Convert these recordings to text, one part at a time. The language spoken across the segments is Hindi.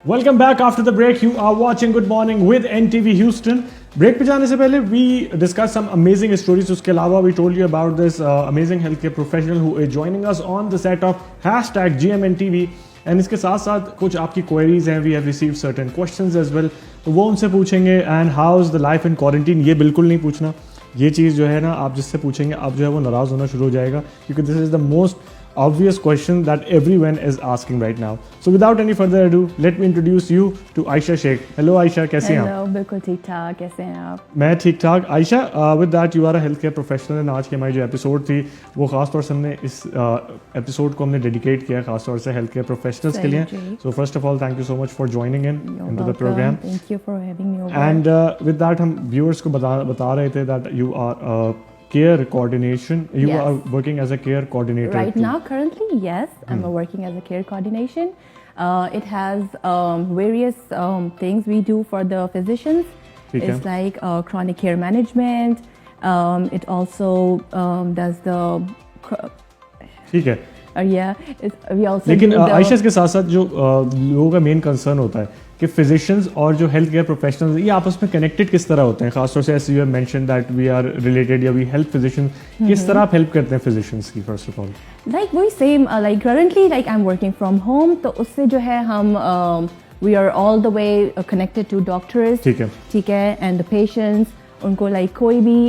Welcome back after the break you are watching good morning with NTV Houston. Break पे जाने से पहले we discuss some amazing stories. उसके अलावा we told you about this amazing health care professional who is joining us on the set of #GMNTV। And इसके साथ साथ कुछ आपकी क्वेरीज हैं, we have received certain questions as well, तो वो उनसे पूछेंगे। And how is the life in quarantine, ये बिल्कुल नहीं पूछना। ये चीज़ जो है ना, आप जिससे पूछेंगे आप जो है वो नाराज़ होना शुरू हो जाएगा, क्योंकि this is the most obvious question that everyone is asking right now. So without any further ado, let me introduce you to Aisha Sheikh. Hello Aisha, कैसे हैं आप? हेलो, बिल्कुल ठीक ठाक। कैसे हैं आप? मैं ठीक ठाक। Ayesha, with that you are a healthcare professional and आज की हमारी जो एपिसोड थी वो खास तौर से हमने इस एपिसोड को हमने डेडिकेट किया खास तौर से हेल्थ केयर प्रोफेशनल्स के लिए। So first of all thank you so much for joining in the program. Thank you for having me over. And with that हम व्यूअर्स को बता रहे थे that you are care coordination, you Yes. are working as a care coordinator Right too. now, currently, yes, I'm working as a care coordination. It has various things we do for the physicians. ठीक है। It's like chronic care management. It also does the ठीक है, we also लेकिन do the आयशा इसके साथ साथ जो लोगों का मेन कंसर्न होता है कि फिजिशियंस और जो हेल्थ केयर प्रोफेशनल्स ये आपस में कनेक्टेड किस तरह होते हैं, खासतौर से ऐसे you have mention that we are related या वी हेल्प फिजिशियंस, किस तरह आप हेल्प करते हैं फिजिशियंस की फर्स्ट ऑफ ऑल? like वही same like currently like I'm working from home, तो उससे जो है हम we are all the way connected to doctors. ठीक है, and the patients, उनको like कोई भी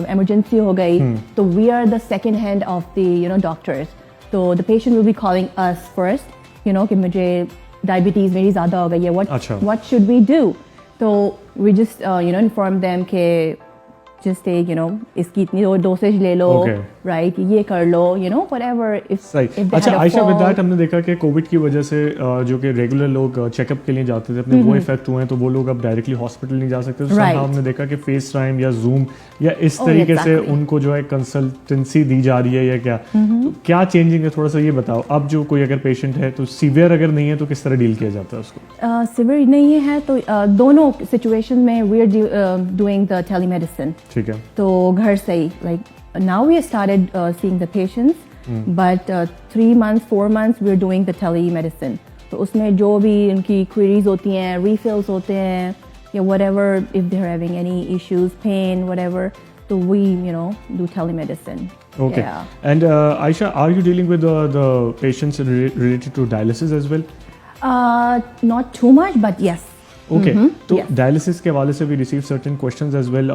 emergency हो गई तो we are the second hand of the doctors. तो the patient will be calling us first, कि मुझे डायबिटीज मेरी ज़्यादा हो गई है, what should we do? तो we just inform them कि just take इसकी इतनी डोसेज ले लो, right, ये कर लो, whatever if they अच्छा had a Ayesha, with fall. That हमने देखा कि कोविड की वजह से जो कि रेगुलर लोग चेकअप के लिए जाते थे अपने वो इफेक्ट हुए हैं, तो वो लोग अब डायरेक्टली हॉस्पिटल नहीं जा सकते। तो Right. हमने देखा कि फेस टाइम या जूम या इस तरीके से exactly. उनको जो है कंसल्टेंसी दी जा रही है या क्या, तो क्या चेंजिंग है थोड़ा सा ये बताओ। अब जो कोई अगर पेशेंट है तो सीवियर अगर नहीं है तो किस तरह डील किया जाता है उसको? सिवियर नहीं है तो दोनों सिचुएशन में we are doing the telemedicine. ठीक है, तो घर से ही like now we have started seeing the patients, but 3 months 4 months we are doing the telemedicine. तो उसमें जो भी उनकी queries होती हैं, refills होते हैं या whatever, if they're having any issues, pain, whatever, so we do telemedicine. okay. Yeah. And Aisha, are you dealing with the patients related to dialysis as well? Not too much, but yes. Okay, तो yes. डायलिसिस के हवाले से we receive certain questions as well,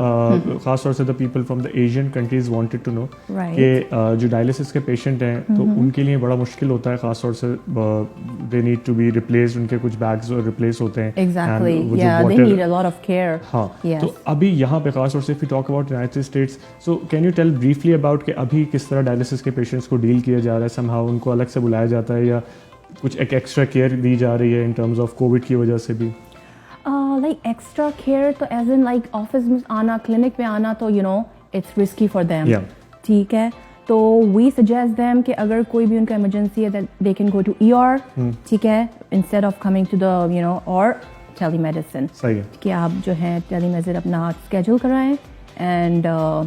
खास तौर से the people from the Asian countries wanted to know कि जो डायलिसिस के पेशेंट हैं तो उनके लिए बड़ा मुश्किल होता है, खास तौर से they need to be replaced, उनके कुछ बैग्स रिप्लेस होते हैं। Exactly. Yeah, they need a lot of care. हाँ, yes. तो अभी यहाँ पे खास तौर से if you talk about United States, so can you tell briefly about कि अभी किस तरह डायलिसिस के पेशेंट्स को डील किया जा रहा है? समहाउ उनको अलग से बुलाया जाता है या कुछ एक एक्स्ट्रा केयर दी जा रही है इन टर्म्स ऑफ कोविड की वजह से भी? Like extra care तो as in like office में आना, clinic में आना तो it's risky for them. Yeah. ठीक है, तो we suggest them कि अगर कोई भी उनका emergency है that they can go to ER. ठीक है, instead of coming to the or telemedicine. सही है कि आप जो है telemedicine अपना schedule कराएं and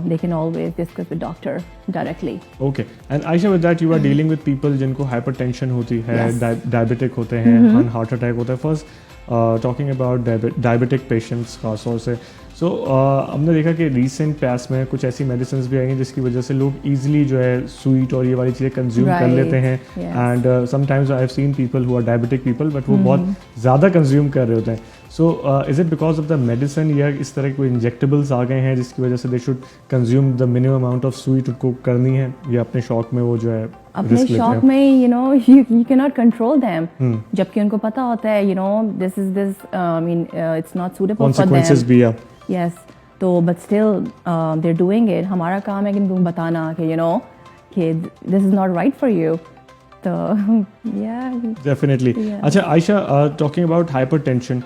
they can always discuss with doctor directly. Okay. And Aisha, with that you are dealing with people जिनको hypertension होती है, Yes. diabetic होते हैं, हार्ट अटैक होता है। First talking about diabetic patients खास तौर से, सो हमने देखा कि रिसेंट पास में कुछ ऐसी मेडिसिन भी आई हैं जिसकी वजह से लोग इजीली जो है स्वीट और ये वाली चीज़ें कंज्यूम कर लेते हैं। And sometimes I have seen people who are diabetic people but वो बहुत ज़्यादा कंज्यूम कर रहे होते हैं। So is it because of the medicine या इस तरह के कोई इंजेक्टेबल्स आ गए हैं जिसकी वजह से they should consume the minimum amount of sweet उनको करनी है, या अपने शौक में वो जो है अपने शौक में you cannot control them, जबकि उनको पता होता है this is this I mean it's not suitable for them. Consequences भी है। Yes, तो but still they're doing it. हमारा काम है कि उनको बताना कि कि this is not right for you. तो yeah. Definitely. Yeah. अच्छा Ayesha, talking about hypertension,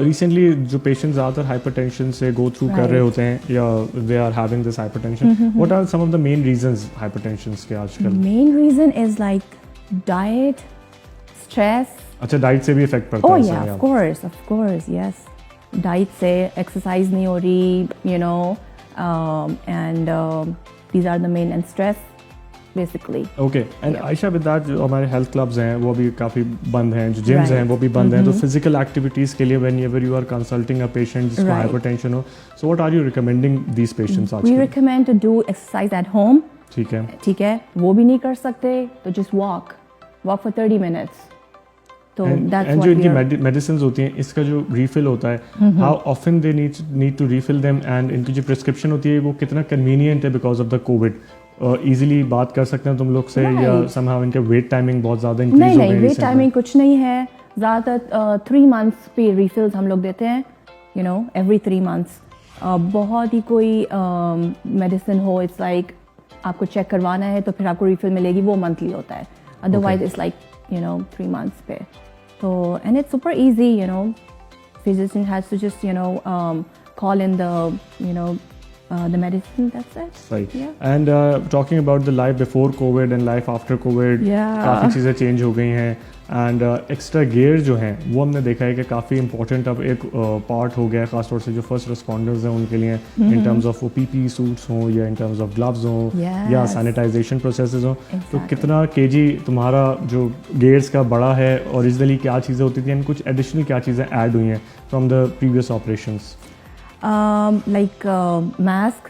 recently जो patients ज़्यादातर hypertension से go through कर रहे होते हैं या they are having this hypertension, what are some of the main reasons hypertension के आजकल? Main reason is like diet, stress. अच्छा, डाइट से भी इफेक्ट पड़ता है? Yeah, of course, yes. Diet से एक्सरसाइज नहीं हो रही, and these are the main, and stress. basically. Okay and Ayesha with that जो हमारे हेल्थ क्लब्स हैं वो भी काफ़ी बंद हैं, जो जिम्स हैं वो भी बंद हैं, तो फिजिकल एक्टिविटीज़ के लिए whenever you are consulting a patient जिसको हाइपरटेंशन हो, so what are you recommending these patients आज? We recommend to do exercise at home. ठीक है, ठीक है, वो भी नहीं कर सकते तो just walk for 30 minutes. तो that's एंड what जो we are. इनकी मेडिसिन होती हैं इसका जो रीफिल होता है, how often they need to refill them, and इनकी जो प्रिस्क्रिप्शन होती है वो कितना कन्वीनियंट है because of the COVID? Easily बात कर सकते हैं तुम लोग से, या समहाउ इनके वेट टाइमिंग बहुत ज़्यादा इंक्रीज हो गई है? नहीं, वेट टाइमिंग कुछ नहीं है, ज़्यादातर 3 months पे रिफिल्स हम लोग देते हैं, you know, every 3 months. बहुत ही कोई मेडिसिन हो, इट्स लाइक आपको चेक करवाना है तो फिर आपको रिफिल मिलेगी, वो मंथली होता है, अदरवाइज इट्स लाइक 3 months पे. So, and it's super easy, physician has to just, call in the medicine, that's it. Right. Yeah. And talking about the life before COVID and life after COVID, Yeah. काफ़ी चीज़ें चेंज हो गई हैं, एंड एक्स्ट्रा गियर जो हैं वो हमने देखा है कि काफ़ी इंपॉर्टेंट अब एक पार्ट हो गया है, खासतौर से जो फर्स्ट रिस्पॉन्डर्स हैं उनके लिए, इन टर्म्स ऑफ वो PPE सूट्स हों या इन टर्म्स ऑफ ग्लव्स हों या सैनिटाइजेशन प्रोसेसेस हों. तो कितना केजी तुम्हारा जो गियर्स का बड़ा है, ओरिजिनली क्या चीज़ें होती थी एंड कुछ एडिशनल क्या चीज़ें ऐड हुई हैं from the previous operations? Like mask.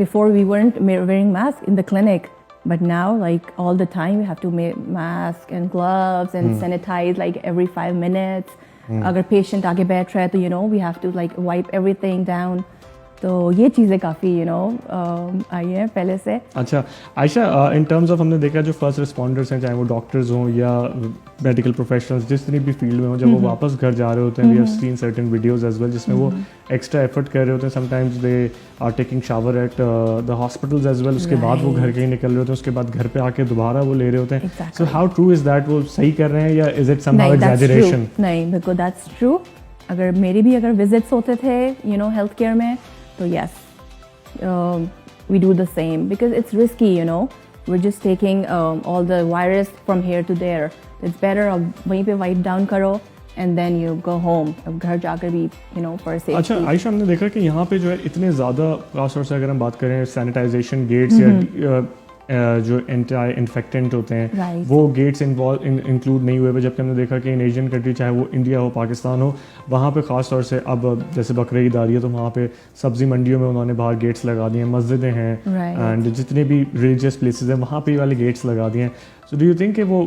Before we weren't wearing mask in the clinic, but now like all the time we have to wear mask and gloves and sanitize like every 5 minutes. अगर patient आगे बैठ रहा है तो we have to like wipe everything down. तो ये चीज़ें काफ़ी आई हैं पहले से. अच्छा आयशा, इन टर्म्स ऑफ हमने देखा जो फर्स्ट रिस्पॉन्डर्स हैं, चाहे वो डॉक्टर्स हों या मेडिकल प्रोफेशनल्स जितनी भी फील्ड में हो, जब वो वापस घर जा रहे होते हैं, we have seen certain videos as well जिसमें वो एक्स्ट्रा एफर्ट कर रहे होते हैं, sometimes they are taking shower at the hospitals as well, उसके बाद वो घर के ही निकल रहे होते हैं, उसके बाद घर पे आके दोबारा वो ले रहे होते हैं. So how true is that? वो सही कर रहे हैं या इज इट समहाउ एग्जैजरेशन? नहीं, बिकॉज दैट्स ट्रू. अगर मेरे भी अगर विजिट्स होते थे हेल्थ केयर में, so yes, we do the same because it's risky, we're just taking all the virus from here to there. It's better अब वहीं पे wipe down करो and then you go home. अब घर जाकर भी for safety. अच्छा आयशा, हमने देखा कि यहाँ पे जो है इतने ज़्यादा, खासतौर से अगर हम बात करें सैनिटाइजेशन गेट्स या जो एंटी इन्फेक्टेंट होते हैं वो गेट्स इंक्लूड नहीं हुए, जबकि हमने देखा कि इन एशियन कंट्री, चाहे वो इंडिया हो पाकिस्तान हो, वहाँ पे ख़ास तौर से अब जैसे बकरीद आ रही है तो वहाँ पे सब्ज़ी मंडियों में उन्होंने बाहर गेट्स लगा दिए हैं, मस्जिदें हैं एंड जितने भी रिलीजियस प्लेसेस हैं वहाँ पे वाले गेट्स लगा दिए हैं. सो डू यू थिंक कि वो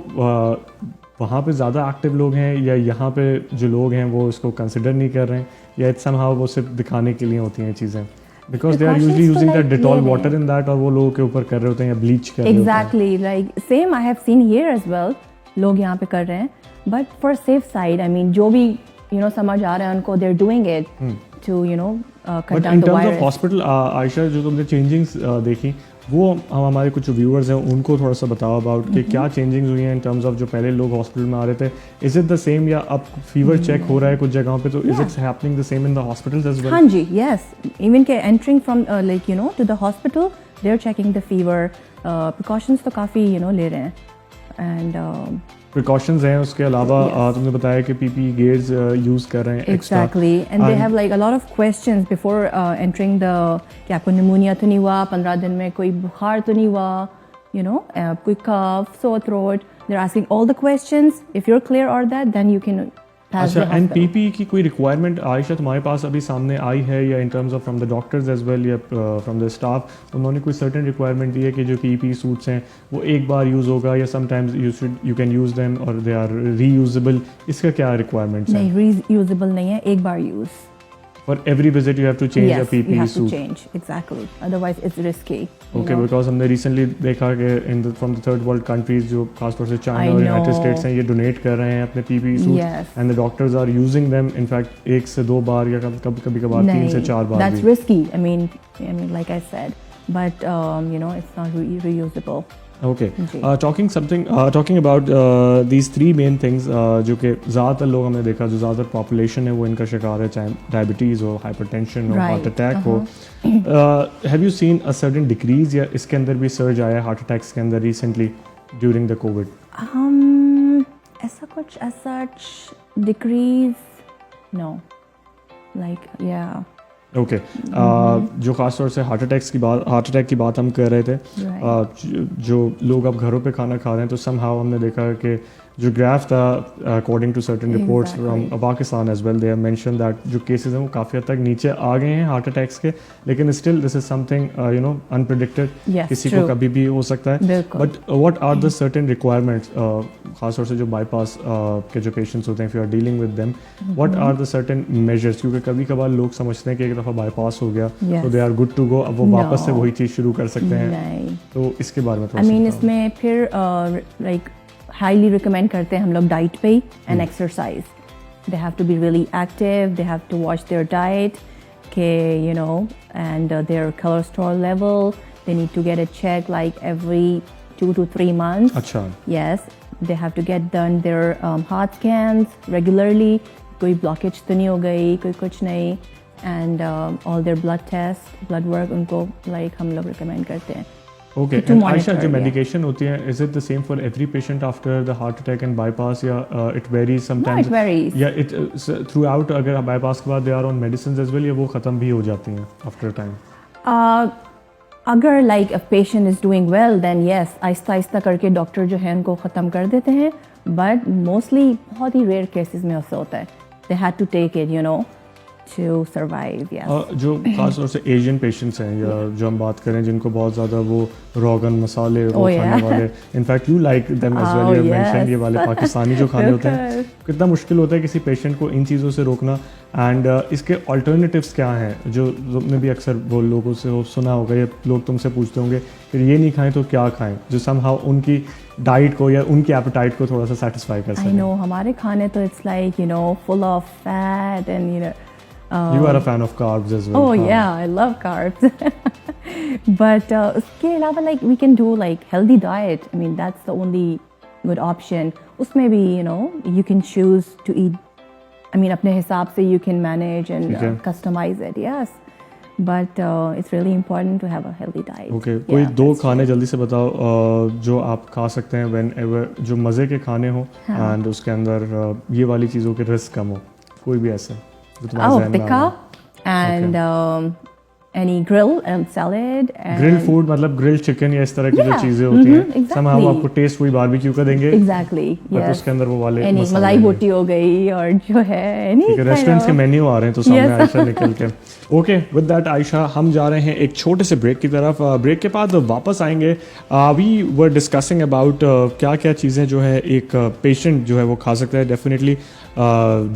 वहाँ पे ज़्यादा एक्टिव लोग हैं या यहाँ पे जो लोग हैं वो इसको कंसिडर नहीं कर रहे हैं, या इट्स समहाउ वो सिर्फ दिखाने के लिए होती हैं चीज़ें? Because they are usually using that Dettol water in that, और वो लोगों के ऊपर कर रहे होते हैं या ब्लीच कर रहे होते हैं. Exactly, like same I have seen here as well. लोग यहाँ पे कर रहे हैं, but for safe side, I mean जो भी समझ आ रहा है उनको, they're doing it to cut but down the virus. But in terms of hospital, Ayesha, जो तुमने चेंजिंग्स देखी वो हम हमारे कुछ व्यूअर्स हैं उनको थोड़ा सा बताओ अबाउट कि क्या चेंजिंग्स हुई हैं इन टर्म्स ऑफ जो पहले लोग हॉस्पिटल में आ रहे थे. इज इट द सेम या अब फीवर चेक हो रहा है कुछ जगहों पे, तो is it happening the same in the hospitals as well? हाँ जी, यस. इवन के entering from like to the hospital, they are checking the fever. Precautions तो काफ़ी ले रहे हैं एंड प्रिकॉशंस हैं. उसके अलावा तुमने बताया कि PPE gears यूज़ कर रहे हैं. Exactly, and they have like a lot of questions before entering the, कि आपको निमोनिया तो नहीं हुआ 15 दिन में, कोई बुखार तो नहीं हुआ, कोई cough, sore throat. They're asking all the questions. If you're clear on that, then you can pass the अच्छा, एंड hospital. PPE की कोई रिक्वायरमेंट आयशा तुम्हारे पास अभी सामने आई है, या in terms of from the doctors as well या फ्रॉम द स्टाफ उन्होंने कोई सर्टेन रिक्वायरमेंट दी है कि जो PPE सूट्स हैं वो एक बार यूज़ होगा या sometimes you can use them और दे आर रीयूजेबल? इसका क्या रिक्वायरमेंट्स हैं? नहीं, रीयूजेबल नहीं है, एक बार use. For every visit you have to change a PPE you have suit. to change, exactly. Otherwise it's risky. Okay, because हमने recently देखा कि from the third world countries जो खासतौर से चाइना और यूनाइटेड स्टेट्स हैं, ये डोनेट कर रहे हैं अपने PPE suits and the doctors are using them in fact 1 से 2 बार या कभी-कभार 3 से 4 बार. That's risky. I mean like I said, but it's not reusable. Okay. Talking about these 3 main things जो कि ज़्यादातर लोग हमने देखा, जो ज़्यादातर पॉपुलेशन है वो इनका शिकार है, चाहे डायबिटीज़ हो, हाइपरटेंशन हो, हार्ट अटैक हो. Have you seen a certain decrease या इसके अंदर भी सर्ज आया हार्ट अटैक्स के अंदर रिसेंटली ड्यूरिंग द कोविड? ऐसा कुछ as such decrease, no. Like, yeah. Okay जो ख़ास तौर से हार्ट अटैक की बात हम कर रहे थे जो लोग अब घरों पे खाना खा रहे हैं तो समहाउ हमने देखा कि जो ग्राफ था according to certain reports from Pakistan as well they have mention that जो केसेस हैं वो काफ़ी हद तक नीचे आ गए हैं हार्ट अटैक्स के, लेकिन still this is something you know unpredicted, किसी को कभी भी हो सकता है. But what are the certain requirements, खासतौर से जो बाईपास के जो पेशेंट्स होते हैं, if you are dealing with them, what are the certain measures, क्योंकि कभी कभार लोग समझते हैं कि एक दफ़ा बाईपास हो गया तो they are good to go, अब वो वापस से वही चीज़ शुरू कर सकते हैं. तो इसके बारे में थोड़ा इसमें फिर लाइक highly recommend करते हैं हम लोग डाइट पे and exercise. They have to be really active, they have to watch their diet, you know, and their cholesterol level. They need to get a check like every 2 to 3 months. अच्छा. Yes, they have to get done their heart scans regularly. कोई blockage तो नहीं हो गई, कोई कुछ नहीं, and all their blood tests, blood work उनको like हम लोग recommend करते हैं. Okay, and Aisha, जो medication होती है, is it the same for every patient after the heart attack and bypass, या it varies sometimes? No, it varies. Yeah, it throughout अगर bypass के बाद they are on medicines as well, या वो ख़त्म भी हो जाती हैं after time? अगर like a patient is doing well, then yes, Aahista Aahista करके डॉक्टर जो है उनको ख़त्म कर देते हैं, but mostly बहुत ही rare cases में ऐसा होता है. They had to take it, you know, to survive. Yes. जो खास तौर से एशियन पेशेंट्स हैं या जो हम बात करें जिनको बहुत ज़्यादा वो रोगन मसाले वो खाने वाले, in fact you like them as well, you mention ये वाले पाकिस्तानी जो खाने होते हैं, कितना मुश्किल होता है किसी पेशेंट को इन चीज़ों से रोकना. एंड इसके अल्टरनेटिव्स क्या हैं, जो तुमने भी अक्सर वो लोगों से वो सुना होगा या लोग तुमसे पूछते होंगे फिर ये नहीं खाएं तो क्या खाएं, जो समहाउ उनकी डाइट को या उनकी एपेटाइट को थोड़ा सा सेटिस्फाई कर सकें. आई नो हमारे खाने तो it's like you know full of fat and you know. You are a fan of carbs as well. Oh yeah, I love carbs. But उसके अलावा like we can do like healthy diet. I mean that's the only good option. उसमें भी you know you can choose to eat. I mean अपने हिसाब से you can manage and customize it. Yes. But it's really important to have a healthy diet. Okay. कोई दो खाने जल्दी से बताओ जो आप खा सकते हैं whenever जो मज़े के खाने हो and उसके अंदर ये वाली चीज़ों के रिस्क कम हो, कोई भी ऐसे. Tikka and any grill and salad. Grilled food मतलब grilled chicken या इस तरह की जो चीजें होती हैं, somehow आपको टेस्ट वही बारबेक्यू का देंगे. Exactly. Yes. उसके अंदर वो वाले मसाले. मलाई बोटी हो गई और जो है रेस्टोरेंट्स के मेन्यू आ रहे हैं तो सामने आयशा निकल के. ओके, विद दैट आयशा हम जा रहे हैं एक छोटे से ब्रेक की तरफ. ब्रेक के बाद वापस आएंगे. वी वर डिस्कसिंग अबाउट क्या क्या चीज़ें जो है एक पेशेंट जो है वो खा सकता है, डेफिनेटली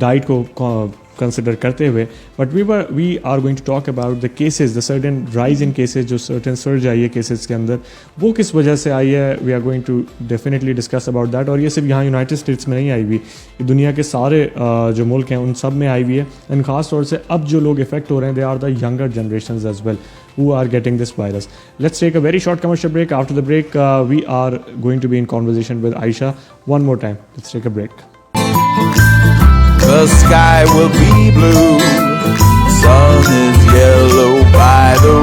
डाइट को कंसिडर करते हुए, but we are going to talk about the cases, the certain rise in cases, जो सर्टेन सर्ज आई है केसेस के अंदर, वो किस वजह से आई है. We are going to definitely discuss about that. और ये सिर्फ यहाँ यूनाइटेड स्टेट्स में नहीं आई हुई, दुनिया के सारे जो मुल्क हैं उन सब में आई हुई है. एंड खास तौर से अब जो लोग इफेक्ट हो रहे हैं they are the younger generations as well who are getting this virus. Let's take a very short commercial break. After the break, we are going to be in conversation with Aisha one more time. Let's take a break. The sky will be blue, sun is yellow by the